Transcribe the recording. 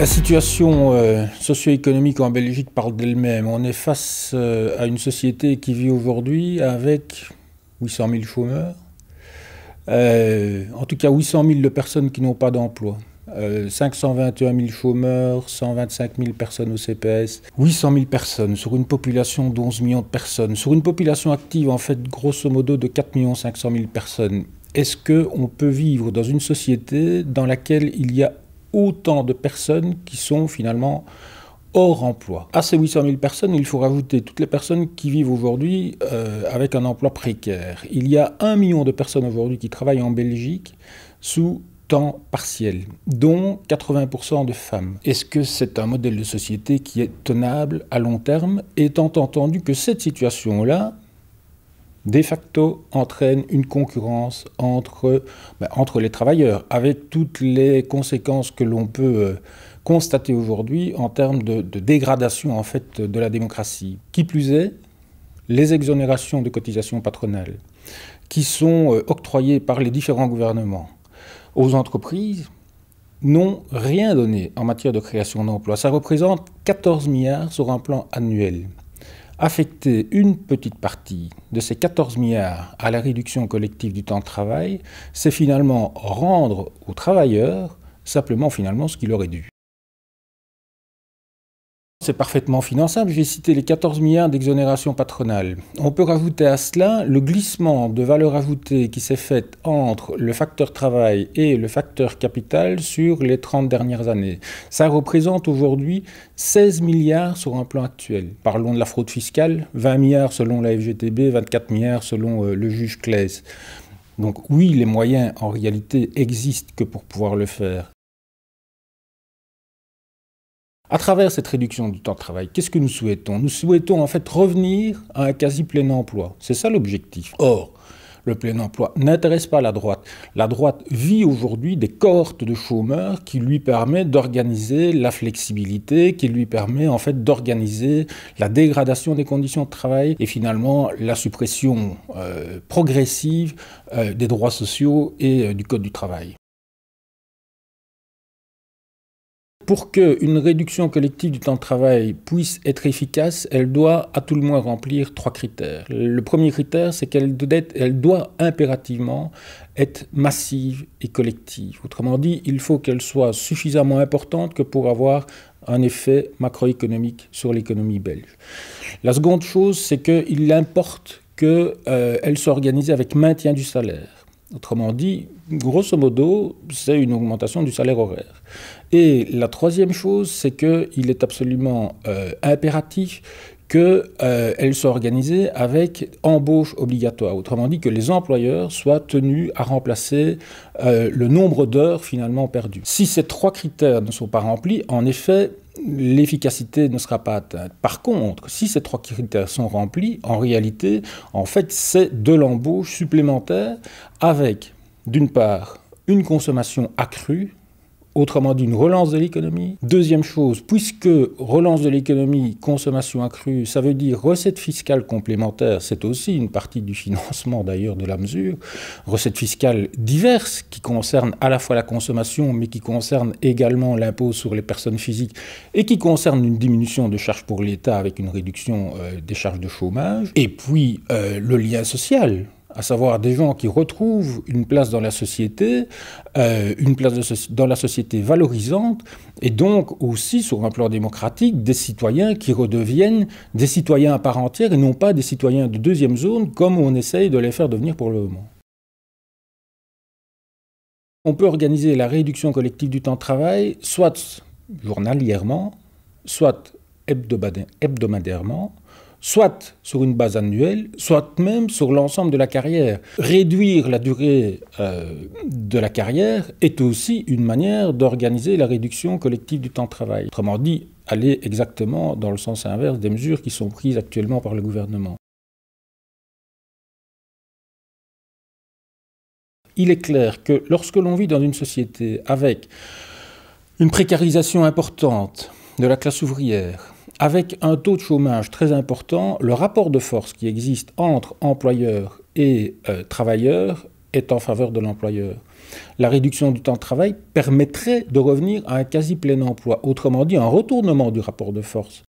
La situation socio-économique en Belgique parle d'elle-même. On est face à une société qui vit aujourd'hui avec 800 000 chômeurs, en tout cas 800 000 de personnes qui n'ont pas d'emploi. 521 000 chômeurs, 125 000 personnes au CPS, 800 000 personnes sur une population d'11 millions de personnes, sur une population active en fait grosso modo de 4 500 000 personnes. Est-ce qu'on peut vivre dans une société dans laquelle il y a autant de personnes qui sont finalement hors emploi? À ces 800 000 personnes, il faut rajouter toutes les personnes qui vivent aujourd'hui avec un emploi précaire. Il y a 1 million de personnes aujourd'hui qui travaillent en Belgique sous temps partiel, dont 80% de femmes. Est-ce que c'est un modèle de société qui est tenable à long terme, étant entendu que cette situation-là, de facto, entraîne une concurrence entre les travailleurs, avec toutes les conséquences que l'on peut constater aujourd'hui en termes de dégradation en fait, de la démocratie. Qui plus est, les exonérations de cotisations patronales qui sont octroyées par les différents gouvernements aux entreprises n'ont rien donné en matière de création d'emplois. Ça représente 14 milliards sur un plan annuel. Affecter une petite partie de ces 14 milliards à la réduction collective du temps de travail, c'est finalement rendre aux travailleurs simplement finalement ce qu'il leur est dû. C'est parfaitement finançable. J'ai cité les 14 milliards d'exonération patronale. On peut rajouter à cela le glissement de valeur ajoutée qui s'est fait entre le facteur travail et le facteur capital sur les 30 dernières années. Ça représente aujourd'hui 16 milliards sur un plan actuel. Parlons de la fraude fiscale, 20 milliards selon la FGTB, 24 milliards selon le juge Claes. Donc oui, les moyens en réalité existent que pour pouvoir le faire. À travers cette réduction du temps de travail, qu'est-ce que nous souhaitons? Nous souhaitons en fait revenir à un quasi plein emploi. C'est ça l'objectif. Or, le plein emploi n'intéresse pas la droite. La droite vit aujourd'hui des cohortes de chômeurs qui lui permettent d'organiser la flexibilité, qui lui permet en fait d'organiser la dégradation des conditions de travail et finalement la suppression progressive des droits sociaux et du Code du travail. Pour qu'une réduction collective du temps de travail puisse être efficace, elle doit à tout le moins remplir 3 critères. Le premier critère, c'est qu'elle doit impérativement être massive et collective. Autrement dit, il faut qu'elle soit suffisamment importante que pour avoir un effet macroéconomique sur l'économie belge. La seconde chose, c'est qu'il importe qu'elle soit organisée avec maintien du salaire. Autrement dit, grosso modo, c'est une augmentation du salaire horaire. Et la troisième chose, c'est qu'il est absolument impératif qu'elle soit organisée avec embauche obligatoire. Autrement dit, que les employeurs soient tenus à remplacer le nombre d'heures finalement perdues. Si ces 3 critères ne sont pas remplis, en effet, l'efficacité ne sera pas atteinte. Par contre, si ces 3 critères sont remplis, en réalité, en fait, c'est de l'embauche supplémentaire avec, d'une part, une consommation accrue, autrement dit une relance de l'économie. Deuxième chose, puisque relance de l'économie, consommation accrue, ça veut dire recettes fiscales complémentaires, c'est aussi une partie du financement d'ailleurs de la mesure, recettes fiscales diverses qui concernent à la fois la consommation mais qui concernent également l'impôt sur les personnes physiques et qui concernent une diminution de charges pour l'État avec une réduction des charges de chômage. Et puis le lien social, à savoir des gens qui retrouvent une place dans la société, dans la société valorisante, et donc aussi sur un plan démocratique, des citoyens qui redeviennent des citoyens à part entière et non pas des citoyens de deuxième zone comme on essaye de les faire devenir pour le moment. On peut organiser la réduction collective du temps de travail soit journalièrement, soit hebdomadairement, soit sur une base annuelle, soit même sur l'ensemble de la carrière. Réduire la durée de la carrière est aussi une manière d'organiser la réduction collective du temps de travail. Autrement dit, aller exactement dans le sens inverse des mesures qui sont prises actuellement par le gouvernement. Il est clair que lorsque l'on vit dans une société avec une précarisation importante de la classe ouvrière, avec un taux de chômage très important, le rapport de force qui existe entre employeurs et travailleurs est en faveur de l'employeur. La réduction du temps de travail permettrait de revenir à un quasi plein emploi, autrement dit un retournement du rapport de force.